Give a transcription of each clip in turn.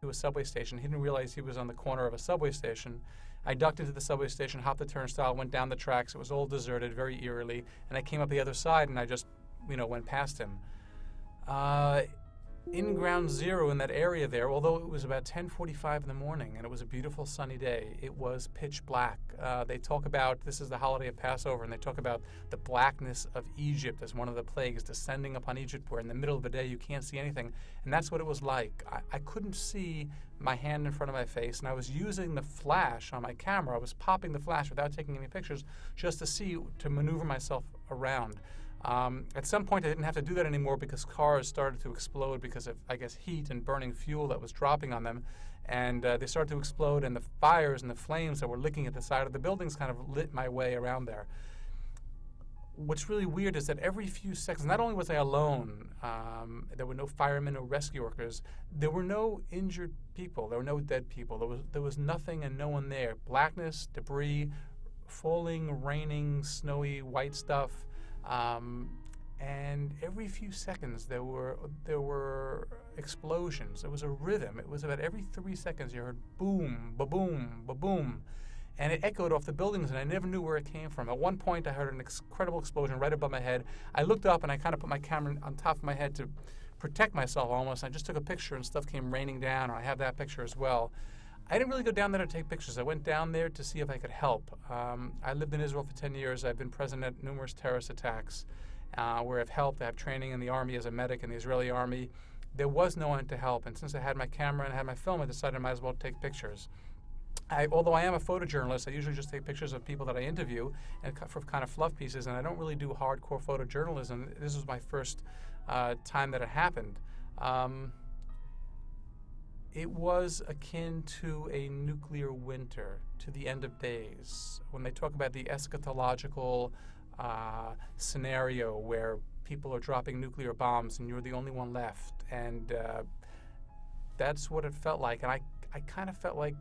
to a subway station. He didn't realize he was on the corner of a subway station. I ducked into the subway station, hopped the turnstile, went down the tracks. It was all deserted, very eerily, and I came up the other side, and I just, went past him. In ground zero in that area there, although it was about 10:45 in the morning and it was a beautiful sunny day, it was pitch black. They talk about, this is the holiday of Passover, and they talk about the blackness of Egypt as one of the plagues descending upon Egypt, where in the middle of the day you can't see anything. And that's what it was like. I couldn't see my hand in front of my face, and I was using the flash on my camera. I was popping the flash without taking any pictures just to maneuver myself around. At some point, I didn't have to do that anymore because cars started to explode because of, I guess, heat and burning fuel that was dropping on them. And they started to explode, and the fires and the flames that were licking at the side of the buildings kind of lit my way around there. What's really weird is that every few seconds, not only was I alone, there were no firemen or rescue workers, there were no injured people, there were no dead people, there was nothing and no one there. Blackness, debris, falling, raining, snowy, white stuff. And every few seconds there were explosions. There was a rhythm. It was about every 3 seconds you heard boom, ba-boom, ba-boom. And it echoed off the buildings, and I never knew where it came from. At one point, I heard an incredible explosion right above my head. I looked up, and I kind of put my camera on top of my head to protect myself almost. I just took a picture, and stuff came raining down, and I have that picture as well. I didn't really go down there to take pictures. I went down there to see if I could help. I lived in Israel for 10 years. I've been present at numerous terrorist attacks where I've helped. I have training in the Army as a medic in the Israeli Army. There was no one to help, and since I had my camera and I had my film, I decided I might as well take pictures. Although I am a photojournalist, I usually just take pictures of people that I interview and for kind of fluff pieces, and I don't really do hardcore photojournalism. This was my first time that it happened. It was akin to a nuclear winter, to the end of days. When they talk about the eschatological scenario where people are dropping nuclear bombs and you're the only one left, and that's what it felt like. And I kind of felt like,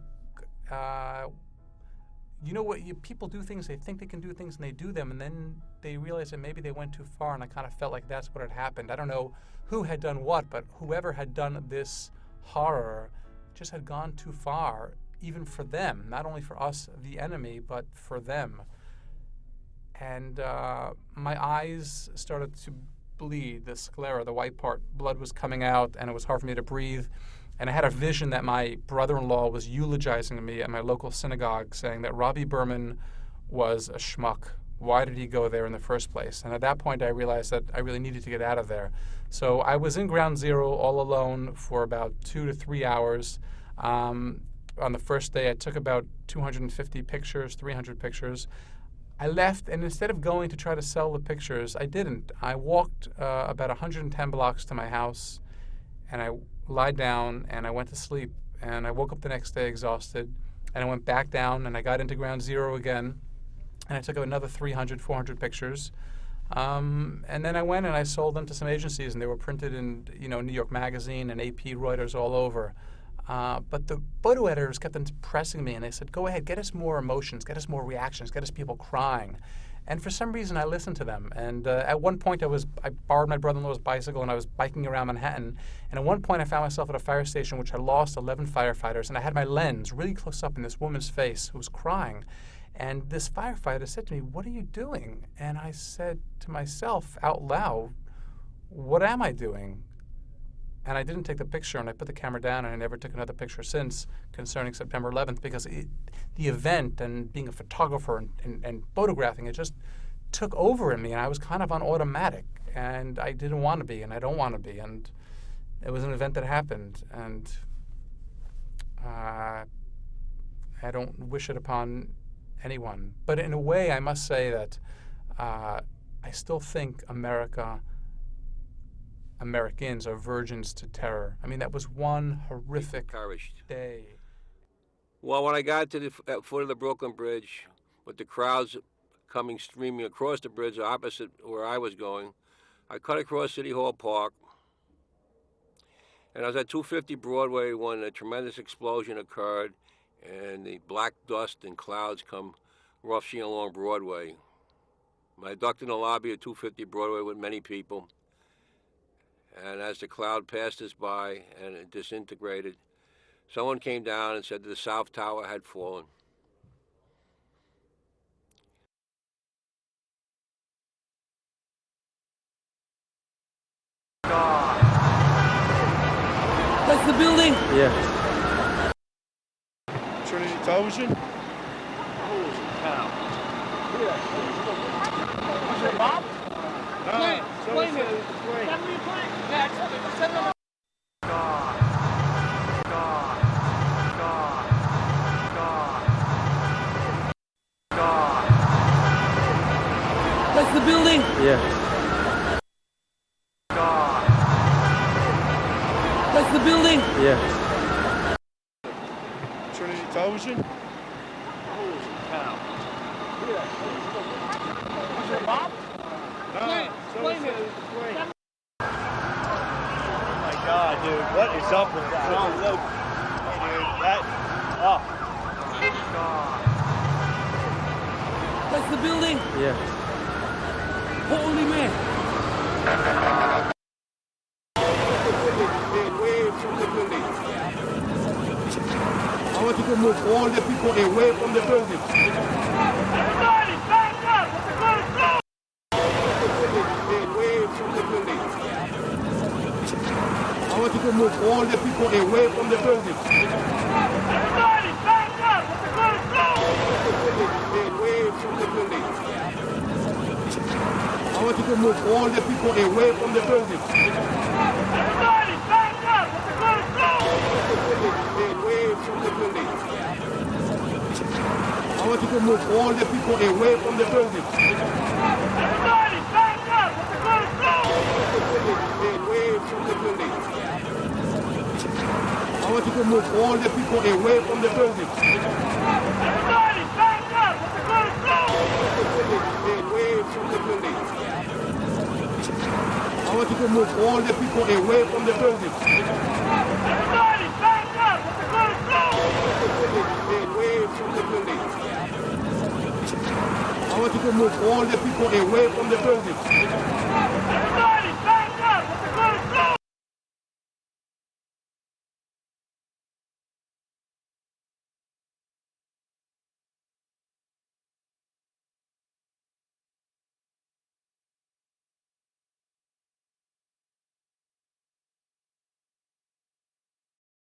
people do things, they think they can do things, and they do them, and then they realize that maybe they went too far, and I kind of felt like that's what had happened. I don't know who had done what, but whoever had done this horror just had gone too far, even for them, not only for us, the enemy, but for them. And my eyes started to bleed, the sclera, the white part, blood was coming out, and it was hard for me to breathe. And I had a vision that my brother-in-law was eulogizing me at my local synagogue, saying that Robbie Berman was a schmuck. Why did he go there in the first place? And at that point, I realized that I really needed to get out of there. So I was in ground zero all alone for about 2 to 3 hours. On the first day, I took about 250 pictures, 300 pictures. I left, and instead of going to try to sell the pictures, I didn't. I walked about 110 blocks to my house, and I lied down, and I went to sleep. And I woke up the next day exhausted, and I went back down, and I got into ground zero again. And I took another 300, 400 pictures. And then I went and I sold them to some agencies, and they were printed in New York Magazine and AP, Reuters, all over. But the photo editors kept on pressing me, and they said, go ahead, get us more emotions, get us more reactions, get us people crying. And for some reason, I listened to them. And at one point, I borrowed my brother-in-law's bicycle, and I was biking around Manhattan. And at one point, I found myself at a fire station, which had lost 11 firefighters, and I had my lens really close up in this woman's face who was crying. And this firefighter said to me, what are you doing? And I said to myself out loud, what am I doing? And I didn't take the picture, and I put the camera down, and I never took another picture since concerning September 11th, because the event and being a photographer and photographing, it just took over in me, and I was kind of on automatic, and I didn't want to be, and I don't want to be. And it was an event that happened, and I don't wish it upon anyone. But in a way, I must say that I still think Americans are virgins to terror. I mean, that was one horrific day. Well, when I got to the foot of the Brooklyn Bridge, with the crowds coming streaming across the bridge opposite where I was going, I cut across City Hall Park, and I was at 250 Broadway when a tremendous explosion occurred, and the black dust and clouds come rushing along Broadway. I ducked in the lobby of 250 Broadway with many people, and as the cloud passed us by and it disintegrated, Someone came down and said the South Tower had fallen. That's the building? Yeah. Trinity Television? Holy cow. Is it Bob? No. Plane So it. it's the plane. Send me a plane. Yeah, send them a That's the building? Yeah. That's the building? Yeah. Trinity Television? Holy cow. Is it Bob? No. So Plane it's it. the plane. Oh my God, dude. What is up with that? Oh, look. Hey, dude. That. Oh. That's the building? Yeah. Holy man. Away from the building. I want you to move all the people away from the building. Everybody, back up! Let's go! Away from the building. I want you to move all the people away from the building. Everybody, back up! Let's go! Away from the building. I want you to move all the people away from the building. Everybody, back up! Let's go! Away from the building. I want you to move all the people away from the building. Everybody, back up! Let's go! Away from the building. I want you to move all the people away from the building. Everybody, back up! Let's go! Away from the building. I want you to move all the people away from the building. Everybody, back up! Let's go! Away from the building. I want you to move all the people away from the building. Everybody,